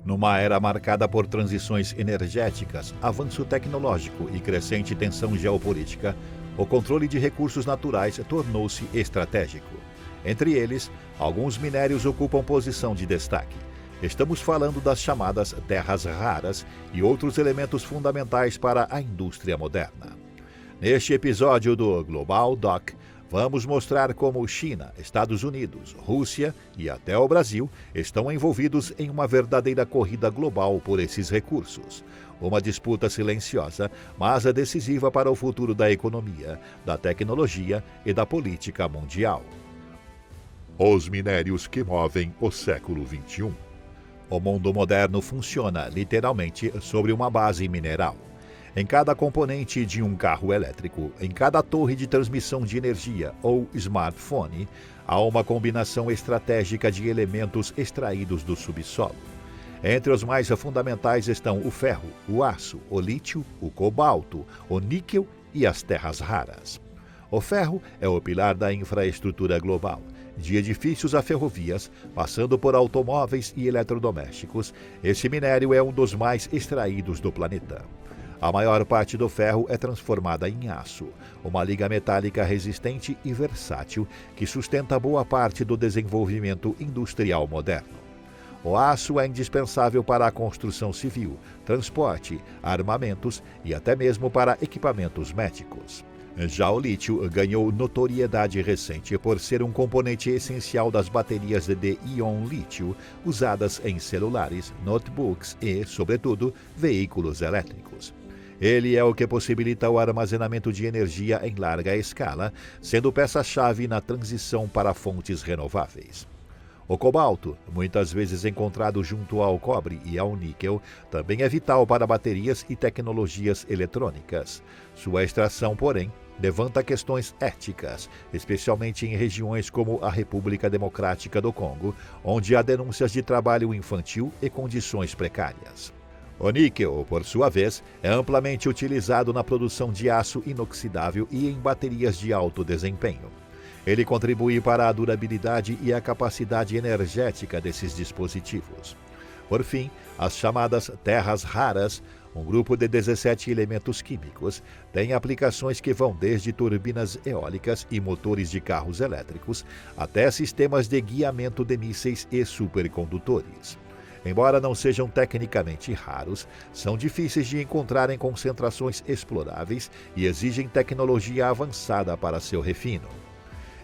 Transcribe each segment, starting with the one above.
Numa era marcada por transições energéticas, avanço tecnológico e crescente tensão geopolítica, o controle de recursos naturais tornou-se estratégico. Entre eles, alguns minérios ocupam posição de destaque. Estamos falando das chamadas terras raras e outros elementos fundamentais para a indústria moderna. Neste episódio do Global Doc, vamos mostrar como China, Estados Unidos, Rússia e até o Brasil estão envolvidos em uma verdadeira corrida global por esses recursos. Uma disputa silenciosa, mas decisiva para o futuro da economia, da tecnologia e da política mundial. Os minérios que movem o século XXI. O mundo moderno funciona, literalmente, sobre uma base mineral. Em cada componente de um carro elétrico, em cada torre de transmissão de energia ou smartphone, há uma combinação estratégica de elementos extraídos do subsolo. Entre os mais fundamentais estão o ferro, o aço, o lítio, o cobalto, o níquel e as terras raras. O ferro é o pilar da infraestrutura global, de edifícios a ferrovias, passando por automóveis e eletrodomésticos. Esse minério é um dos mais extraídos do planeta. A maior parte do ferro é transformada em aço, uma liga metálica resistente e versátil que sustenta boa parte do desenvolvimento industrial moderno. O aço é indispensável para a construção civil, transporte, armamentos e até mesmo para equipamentos médicos. Já o lítio ganhou notoriedade recente por ser um componente essencial das baterias de íon lítio usadas em celulares, notebooks e, sobretudo, veículos elétricos. Ele é o que possibilita o armazenamento de energia em larga escala, sendo peça-chave na transição para fontes renováveis. O cobalto, muitas vezes encontrado junto ao cobre e ao níquel, também é vital para baterias e tecnologias eletrônicas. Sua extração, porém, levanta questões éticas, especialmente em regiões como a República Democrática do Congo, onde há denúncias de trabalho infantil e condições precárias. O níquel, por sua vez, é amplamente utilizado na produção de aço inoxidável e em baterias de alto desempenho. Ele contribui para a durabilidade e a capacidade energética desses dispositivos. Por fim, as chamadas terras raras, um grupo de 17 elementos químicos, tem aplicações que vão desde turbinas eólicas e motores de carros elétricos até sistemas de guiamento de mísseis e supercondutores. Embora não sejam tecnicamente raros, são difíceis de encontrar em concentrações exploráveis e exigem tecnologia avançada para seu refino.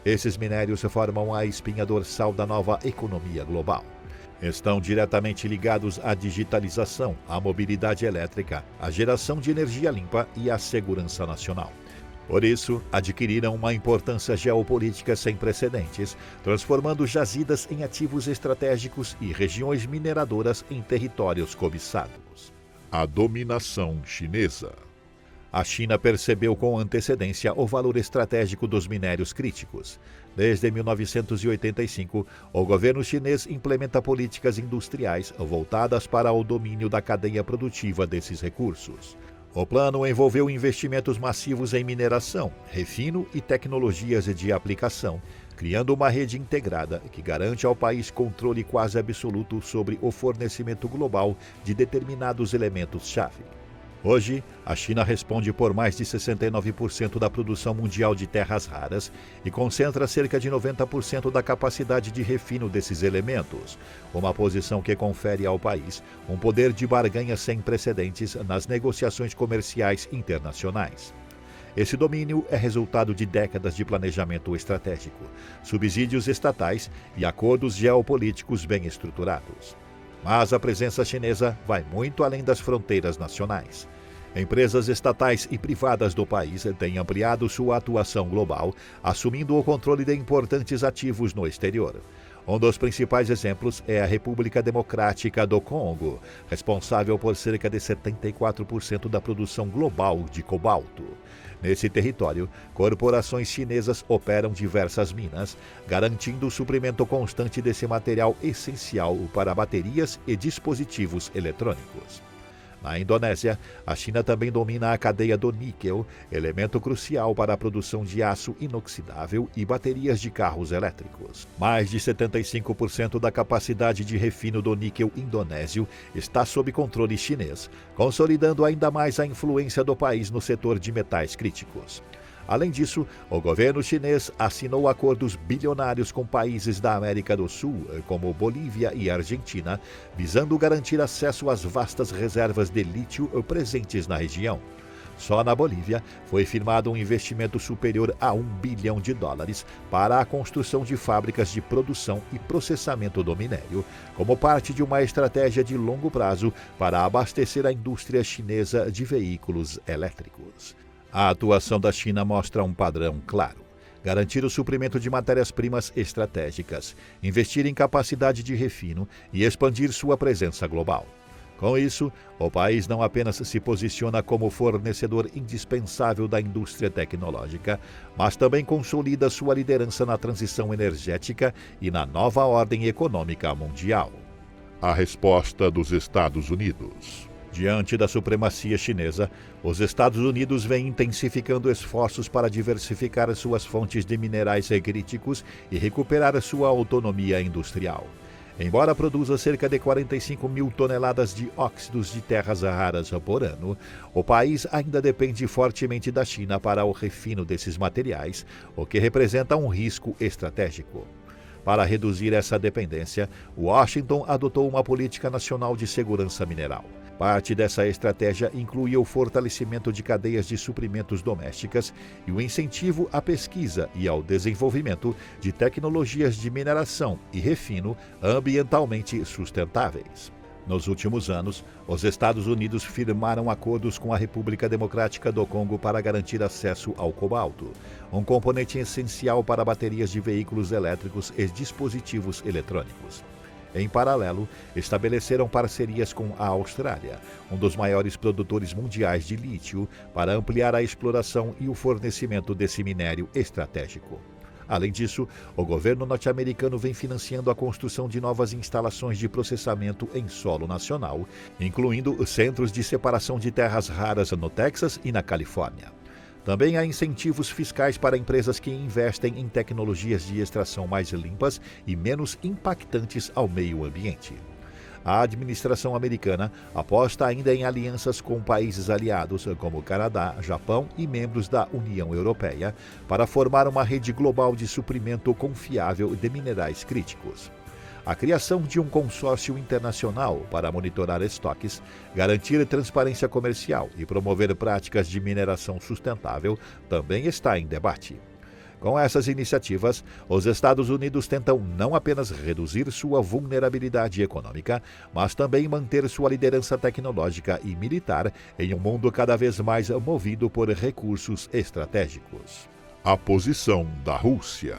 Esses minérios formam a espinha dorsal da nova economia global. Estão diretamente ligados à digitalização, à mobilidade elétrica, à geração de energia limpa e à segurança nacional. Por isso, adquiriram uma importância geopolítica sem precedentes, transformando jazidas em ativos estratégicos e regiões mineradoras em territórios cobiçados. A dominação chinesa. A China percebeu com antecedência o valor estratégico dos minérios críticos. Desde 1985, o governo chinês implementa políticas industriais voltadas para o domínio da cadeia produtiva desses recursos. O plano envolveu investimentos massivos em mineração, refino e tecnologias de aplicação, criando uma rede integrada que garante ao país controle quase absoluto sobre o fornecimento global de determinados elementos-chave. Hoje, a China responde por mais de 69% da produção mundial de terras raras e concentra cerca de 90% da capacidade de refino desses elementos, uma posição que confere ao país um poder de barganha sem precedentes nas negociações comerciais internacionais. Esse domínio é resultado de décadas de planejamento estratégico, subsídios estatais e acordos geopolíticos bem estruturados. Mas a presença chinesa vai muito além das fronteiras nacionais. Empresas estatais e privadas do país têm ampliado sua atuação global, assumindo o controle de importantes ativos no exterior. Um dos principais exemplos é a República Democrática do Congo, responsável por cerca de 74% da produção global de cobalto. Nesse território, corporações chinesas operam diversas minas, garantindo o suprimento constante desse material essencial para baterias e dispositivos eletrônicos. Na Indonésia, a China também domina a cadeia do níquel, elemento crucial para a produção de aço inoxidável e baterias de carros elétricos. Mais de 75% da capacidade de refino do níquel indonésio está sob controle chinês, consolidando ainda mais a influência do país no setor de metais críticos. Além disso, o governo chinês assinou acordos bilionários com países da América do Sul, como Bolívia e Argentina, visando garantir acesso às vastas reservas de lítio presentes na região. Só na Bolívia foi firmado um investimento superior a US$ 1 bilhão para a construção de fábricas de produção e processamento do minério, como parte de uma estratégia de longo prazo para abastecer a indústria chinesa de veículos elétricos. A atuação da China mostra um padrão claro: garantir o suprimento de matérias-primas estratégicas, investir em capacidade de refino e expandir sua presença global. Com isso, o país não apenas se posiciona como fornecedor indispensável da indústria tecnológica, mas também consolida sua liderança na transição energética e na nova ordem econômica mundial. A resposta dos Estados Unidos. Diante da supremacia chinesa, os Estados Unidos vêm intensificando esforços para diversificar suas fontes de minerais críticos e recuperar sua autonomia industrial. Embora produza cerca de 45 mil toneladas de óxidos de terras raras por ano, o país ainda depende fortemente da China para o refino desses materiais, o que representa um risco estratégico. Para reduzir essa dependência, Washington adotou uma política nacional de segurança mineral. Parte dessa estratégia inclui o fortalecimento de cadeias de suprimentos domésticas e o incentivo à pesquisa e ao desenvolvimento de tecnologias de mineração e refino ambientalmente sustentáveis. Nos últimos anos, os Estados Unidos firmaram acordos com a República Democrática do Congo para garantir acesso ao cobalto, um componente essencial para baterias de veículos elétricos e dispositivos eletrônicos. Em paralelo, estabeleceram parcerias com a Austrália, um dos maiores produtores mundiais de lítio, para ampliar a exploração e o fornecimento desse minério estratégico. Além disso, o governo norte-americano vem financiando a construção de novas instalações de processamento em solo nacional, incluindo centros de separação de terras raras no Texas e na Califórnia. Também há incentivos fiscais para empresas que investem em tecnologias de extração mais limpas e menos impactantes ao meio ambiente. A administração americana aposta ainda em alianças com países aliados como Canadá, Japão e membros da União Europeia para formar uma rede global de suprimento confiável de minerais críticos. A criação de um consórcio internacional para monitorar estoques, garantir transparência comercial e promover práticas de mineração sustentável também está em debate. Com essas iniciativas, os Estados Unidos tentam não apenas reduzir sua vulnerabilidade econômica, mas também manter sua liderança tecnológica e militar em um mundo cada vez mais movido por recursos estratégicos. A posição da Rússia.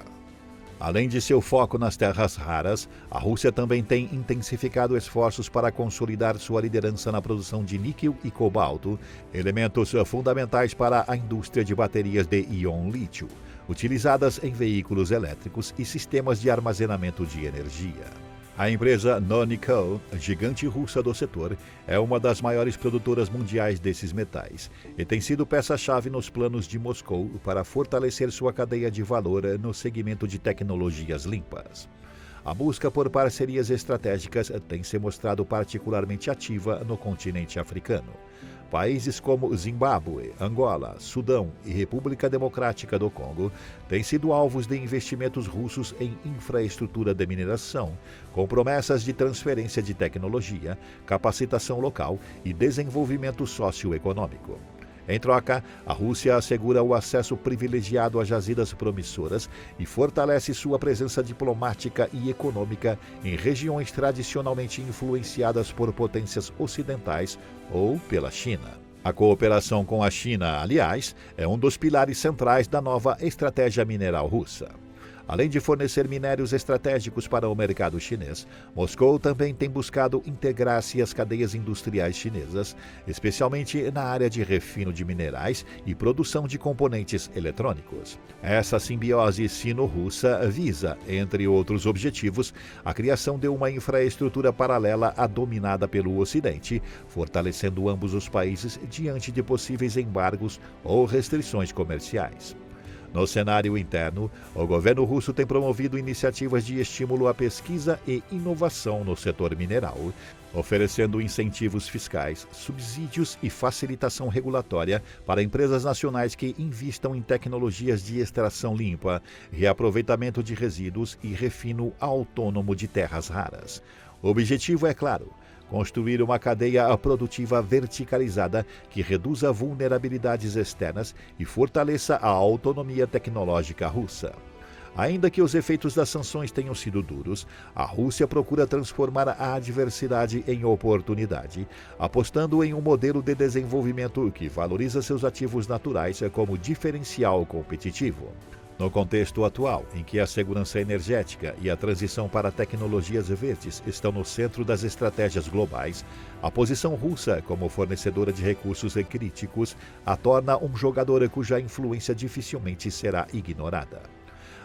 Além de seu foco nas terras raras, a Rússia também tem intensificado esforços para consolidar sua liderança na produção de níquel e cobalto, elementos fundamentais para a indústria de baterias de íon lítio, utilizadas em veículos elétricos e sistemas de armazenamento de energia. A empresa Nonico, gigante russa do setor, é uma das maiores produtoras mundiais desses metais e tem sido peça-chave nos planos de Moscou para fortalecer sua cadeia de valor no segmento de tecnologias limpas. A busca por parcerias estratégicas tem se mostrado particularmente ativa no continente africano. Países como Zimbábue, Angola, Sudão e República Democrática do Congo têm sido alvos de investimentos russos em infraestrutura de mineração, com promessas de transferência de tecnologia, capacitação local e desenvolvimento socioeconômico. Em troca, a Rússia assegura o acesso privilegiado a jazidas promissoras e fortalece sua presença diplomática e econômica em regiões tradicionalmente influenciadas por potências ocidentais ou pela China. A cooperação com a China, aliás, é um dos pilares centrais da nova estratégia mineral russa. Além de fornecer minérios estratégicos para o mercado chinês, Moscou também tem buscado integrar-se às cadeias industriais chinesas, especialmente na área de refino de minerais e produção de componentes eletrônicos. Essa simbiose sino-russa visa, entre outros objetivos, a criação de uma infraestrutura paralela à dominada pelo Ocidente, fortalecendo ambos os países diante de possíveis embargos ou restrições comerciais. No cenário interno, o governo russo tem promovido iniciativas de estímulo à pesquisa e inovação no setor mineral, oferecendo incentivos fiscais, subsídios e facilitação regulatória para empresas nacionais que investam em tecnologias de extração limpa, reaproveitamento de resíduos e refino autônomo de terras raras. O objetivo é claro: construir uma cadeia produtiva verticalizada que reduza vulnerabilidades externas e fortaleça a autonomia tecnológica russa. Ainda que os efeitos das sanções tenham sido duros, a Rússia procura transformar a adversidade em oportunidade, apostando em um modelo de desenvolvimento que valoriza seus ativos naturais como diferencial competitivo. No contexto atual, em que a segurança energética e a transição para tecnologias verdes estão no centro das estratégias globais, a posição russa como fornecedora de recursos críticos a torna um jogador cuja influência dificilmente será ignorada.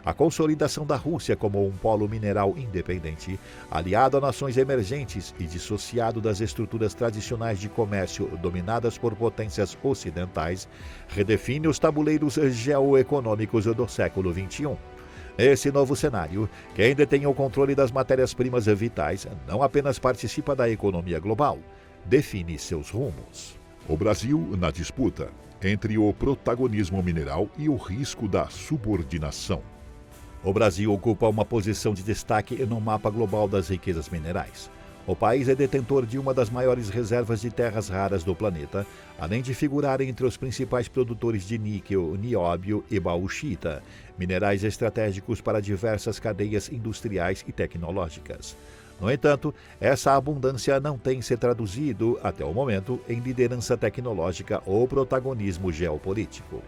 A consolidação da Rússia como um polo mineral independente, aliado a nações emergentes e dissociado das estruturas tradicionais de comércio dominadas por potências ocidentais, redefine os tabuleiros geoeconômicos do século XXI. Nesse novo cenário, quem detém o controle das matérias-primas vitais não apenas participa da economia global, define seus rumos. O Brasil na disputa entre o protagonismo mineral e o risco da subordinação. O Brasil ocupa uma posição de destaque no mapa global das riquezas minerais. O país é detentor de uma das maiores reservas de terras raras do planeta, além de figurar entre os principais produtores de níquel, nióbio e bauxita, minerais estratégicos para diversas cadeias industriais e tecnológicas. No entanto, essa abundância não tem se traduzido, até o momento, em liderança tecnológica ou protagonismo geopolítico.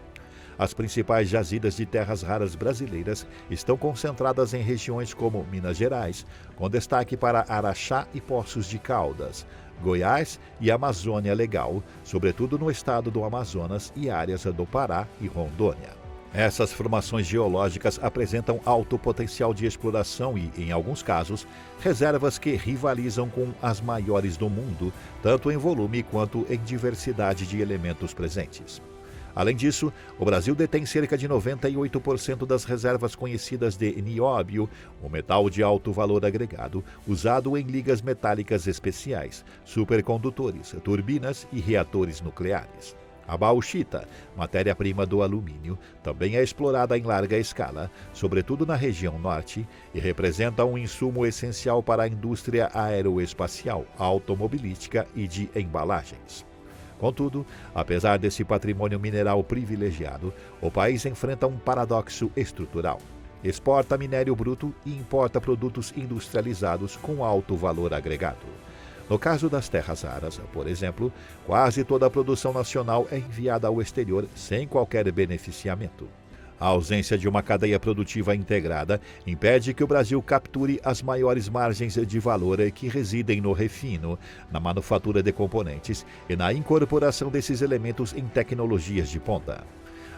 As principais jazidas de terras raras brasileiras estão concentradas em regiões como Minas Gerais, com destaque para Araxá e Poços de Caldas, Goiás e Amazônia Legal, sobretudo no estado do Amazonas e áreas do Pará e Rondônia. Essas formações geológicas apresentam alto potencial de exploração e, em alguns casos, reservas que rivalizam com as maiores do mundo, tanto em volume quanto em diversidade de elementos presentes. Além disso, o Brasil detém cerca de 98% das reservas conhecidas de nióbio, um metal de alto valor agregado, usado em ligas metálicas especiais, supercondutores, turbinas e reatores nucleares. A bauxita, matéria-prima do alumínio, também é explorada em larga escala, sobretudo na região norte, e representa um insumo essencial para a indústria aeroespacial, automobilística e de embalagens. Contudo, apesar desse patrimônio mineral privilegiado, o país enfrenta um paradoxo estrutural. Exporta minério bruto e importa produtos industrializados com alto valor agregado. No caso das terras raras, por exemplo, quase toda a produção nacional é enviada ao exterior sem qualquer beneficiamento. A ausência de uma cadeia produtiva integrada impede que o Brasil capture as maiores margens de valor que residem no refino, na manufatura de componentes e na incorporação desses elementos em tecnologias de ponta.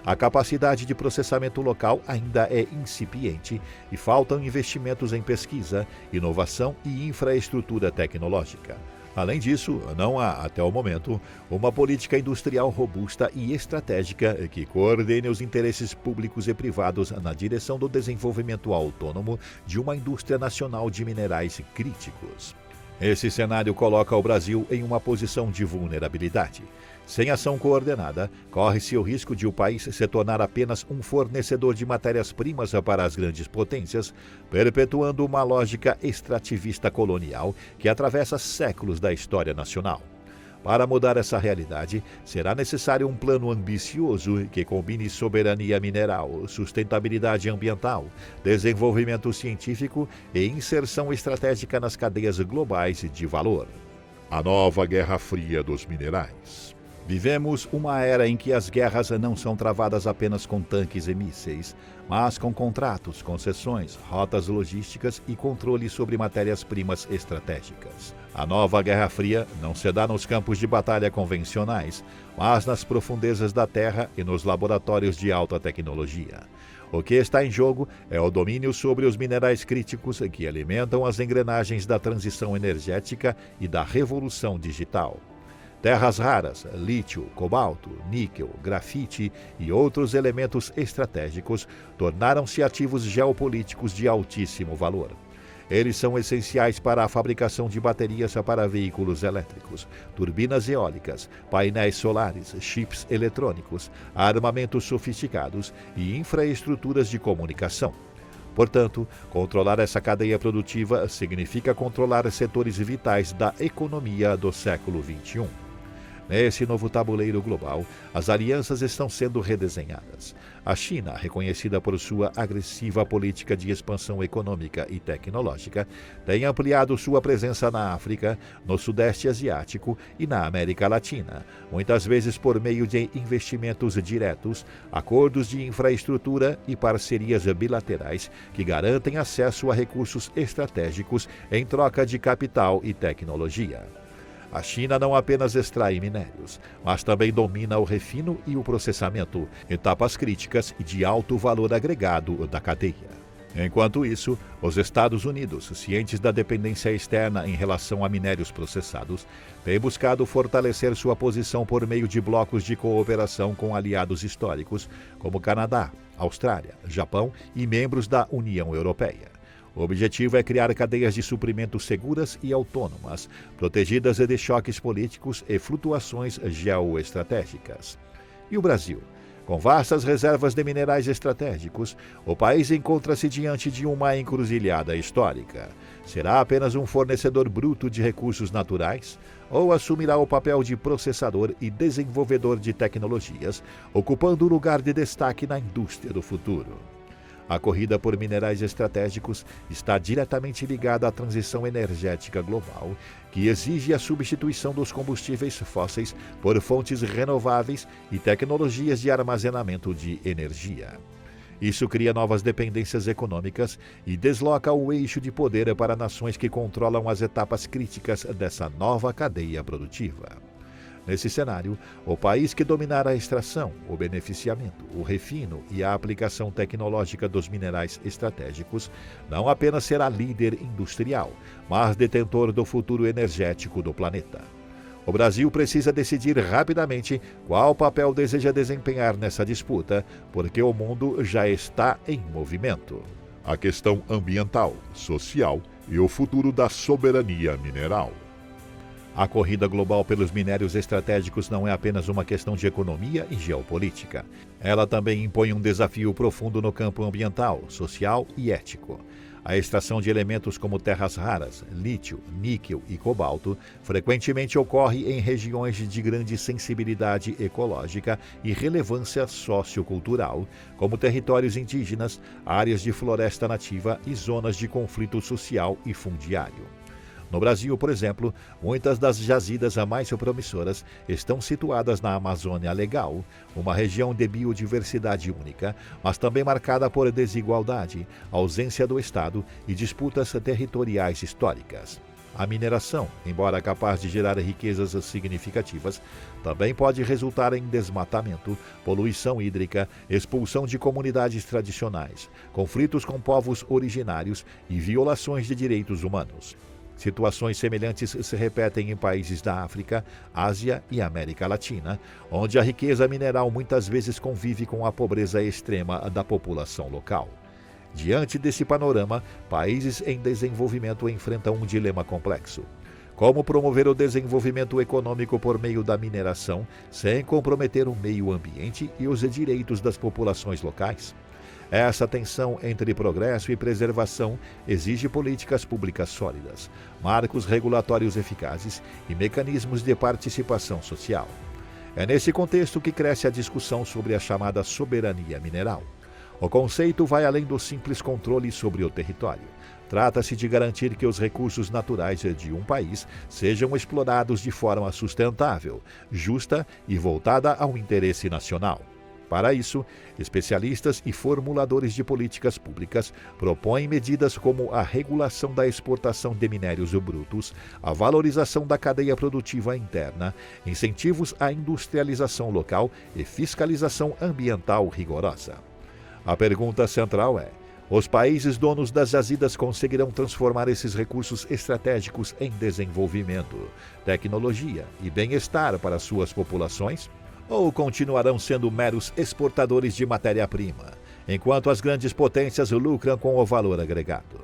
A capacidade de processamento local ainda é incipiente e faltam investimentos em pesquisa, inovação e infraestrutura tecnológica. Além disso, não há, até o momento, uma política industrial robusta e estratégica que coordene os interesses públicos e privados na direção do desenvolvimento autônomo de uma indústria nacional de minerais críticos. Esse cenário coloca o Brasil em uma posição de vulnerabilidade. Sem ação coordenada, corre-se o risco de o país se tornar apenas um fornecedor de matérias-primas para as grandes potências, perpetuando uma lógica extrativista colonial que atravessa séculos da história nacional. Para mudar essa realidade, será necessário um plano ambicioso que combine soberania mineral, sustentabilidade ambiental, desenvolvimento científico e inserção estratégica nas cadeias globais de valor. A nova Guerra Fria dos Minerais. Vivemos uma era em que as guerras não são travadas apenas com tanques e mísseis, mas com contratos, concessões, rotas logísticas e controle sobre matérias-primas estratégicas. A nova Guerra Fria não se dá nos campos de batalha convencionais, mas nas profundezas da Terra e nos laboratórios de alta tecnologia. O que está em jogo é o domínio sobre os minerais críticos que alimentam as engrenagens da transição energética e da revolução digital. Terras raras, lítio, cobalto, níquel, grafite e outros elementos estratégicos tornaram-se ativos geopolíticos de altíssimo valor. Eles são essenciais para a fabricação de baterias para veículos elétricos, turbinas eólicas, painéis solares, chips eletrônicos, armamentos sofisticados e infraestruturas de comunicação. Portanto, controlar essa cadeia produtiva significa controlar setores vitais da economia do século XXI. Nesse novo tabuleiro global, as alianças estão sendo redesenhadas. A China, reconhecida por sua agressiva política de expansão econômica e tecnológica, tem ampliado sua presença na África, no Sudeste Asiático e na América Latina, muitas vezes por meio de investimentos diretos, acordos de infraestrutura e parcerias bilaterais que garantem acesso a recursos estratégicos em troca de capital e tecnologia. A China não apenas extrai minérios, mas também domina o refino e o processamento, etapas críticas e de alto valor agregado da cadeia. Enquanto isso, os Estados Unidos, cientes da dependência externa em relação a minérios processados, têm buscado fortalecer sua posição por meio de blocos de cooperação com aliados históricos, como Canadá, Austrália, Japão e membros da União Europeia. O objetivo é criar cadeias de suprimento seguras e autônomas, protegidas de choques políticos e flutuações geoestratégicas. E o Brasil? Com vastas reservas de minerais estratégicos, o país encontra-se diante de uma encruzilhada histórica. Será apenas um fornecedor bruto de recursos naturais? Ou assumirá o papel de processador e desenvolvedor de tecnologias, ocupando um lugar de destaque na indústria do futuro? A corrida por minerais estratégicos está diretamente ligada à transição energética global, que exige a substituição dos combustíveis fósseis por fontes renováveis e tecnologias de armazenamento de energia. Isso cria novas dependências econômicas e desloca o eixo de poder para nações que controlam as etapas críticas dessa nova cadeia produtiva. Nesse cenário, o país que dominar a extração, o beneficiamento, o refino e a aplicação tecnológica dos minerais estratégicos não apenas será líder industrial, mas detentor do futuro energético do planeta. O Brasil precisa decidir rapidamente qual papel deseja desempenhar nessa disputa, porque o mundo já está em movimento. A questão ambiental, social e o futuro da soberania mineral. A corrida global pelos minérios estratégicos não é apenas uma questão de economia e geopolítica. Ela também impõe um desafio profundo no campo ambiental, social e ético. A extração de elementos como terras raras, lítio, níquel e cobalto frequentemente ocorre em regiões de grande sensibilidade ecológica e relevância sociocultural, como territórios indígenas, áreas de floresta nativa e zonas de conflito social e fundiário. No Brasil, por exemplo, muitas das jazidas mais promissoras estão situadas na Amazônia Legal, uma região de biodiversidade única, mas também marcada por desigualdade, ausência do Estado e disputas territoriais históricas. A mineração, embora capaz de gerar riquezas significativas, também pode resultar em desmatamento, poluição hídrica, expulsão de comunidades tradicionais, conflitos com povos originários e violações de direitos humanos. Situações semelhantes se repetem em países da África, Ásia e América Latina, onde a riqueza mineral muitas vezes convive com a pobreza extrema da população local. Diante desse panorama, países em desenvolvimento enfrentam um dilema complexo. Como promover o desenvolvimento econômico por meio da mineração, sem comprometer o meio ambiente e os direitos das populações locais? Essa tensão entre progresso e preservação exige políticas públicas sólidas, marcos regulatórios eficazes e mecanismos de participação social. É nesse contexto que cresce a discussão sobre a chamada soberania mineral. O conceito vai além do simples controle sobre o território. trata-se de garantir que os recursos naturais de um país sejam explorados de forma sustentável, justa e voltada ao interesse nacional. Para isso, especialistas e formuladores de políticas públicas propõem medidas como a regulação da exportação de minérios brutos, a valorização da cadeia produtiva interna, incentivos à industrialização local e fiscalização ambiental rigorosa. A pergunta central é: os países donos das jazidas conseguirão transformar esses recursos estratégicos em desenvolvimento, tecnologia e bem-estar para suas populações? Ou continuarão sendo meros exportadores de matéria-prima, enquanto as grandes potências lucram com o valor agregado?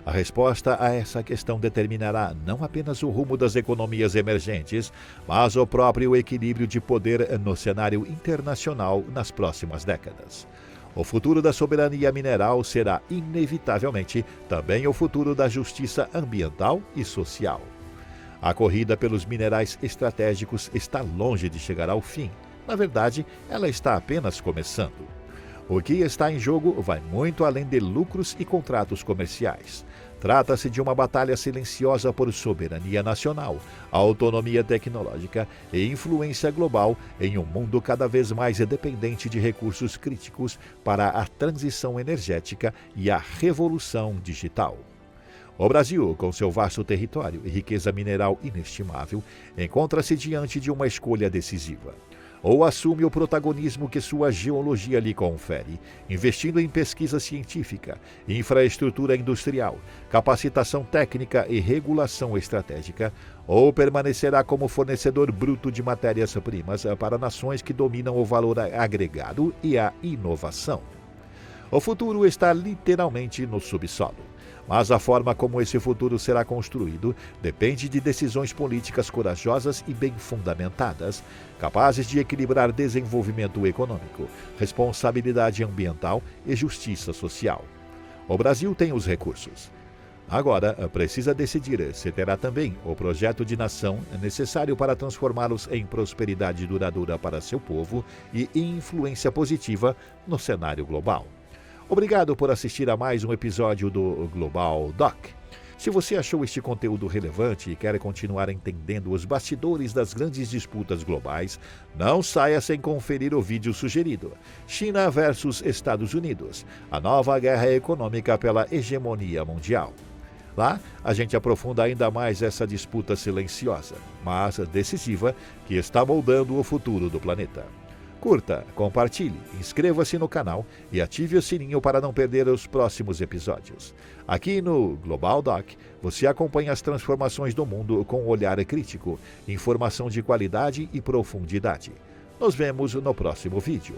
A resposta a essa questão determinará não apenas o rumo das economias emergentes, mas o próprio equilíbrio de poder no cenário internacional nas próximas décadas. O futuro da soberania mineral será, inevitavelmente, também o futuro da justiça ambiental e social. A corrida pelos minerais estratégicos está longe de chegar ao fim. Na verdade, ela está apenas começando. O que está em jogo vai muito além de lucros e contratos comerciais. Trata-se de uma batalha silenciosa por soberania nacional, autonomia tecnológica e influência global em um mundo cada vez mais dependente de recursos críticos para a transição energética e a revolução digital. O Brasil, com seu vasto território e riqueza mineral inestimável, encontra-se diante de uma escolha decisiva. Ou assume o protagonismo que sua geologia lhe confere, investindo em pesquisa científica, infraestrutura industrial, capacitação técnica e regulação estratégica, ou permanecerá como fornecedor bruto de matérias-primas para nações que dominam o valor agregado e a inovação. O futuro está literalmente no subsolo. Mas a forma como esse futuro será construído depende de decisões políticas corajosas e bem fundamentadas, capazes de equilibrar desenvolvimento econômico, responsabilidade ambiental e justiça social. O Brasil tem os recursos. Agora, precisa decidir se terá também o projeto de nação necessário para transformá-los em prosperidade duradoura para seu povo e influência positiva no cenário global. Obrigado por assistir a mais um episódio do Global Doc. Se você achou este conteúdo relevante e quer continuar entendendo os bastidores das grandes disputas globais, não saia sem conferir o vídeo sugerido: China versus Estados Unidos, a nova guerra econômica pela hegemonia mundial. Lá, a gente aprofunda ainda mais essa disputa silenciosa, mas decisiva, que está moldando o futuro do planeta. Curta, compartilhe, inscreva-se no canal e ative o sininho para não perder os próximos episódios. Aqui no Global Doc, você acompanha as transformações do mundo com um olhar crítico, informação de qualidade e profundidade. Nos vemos no próximo vídeo.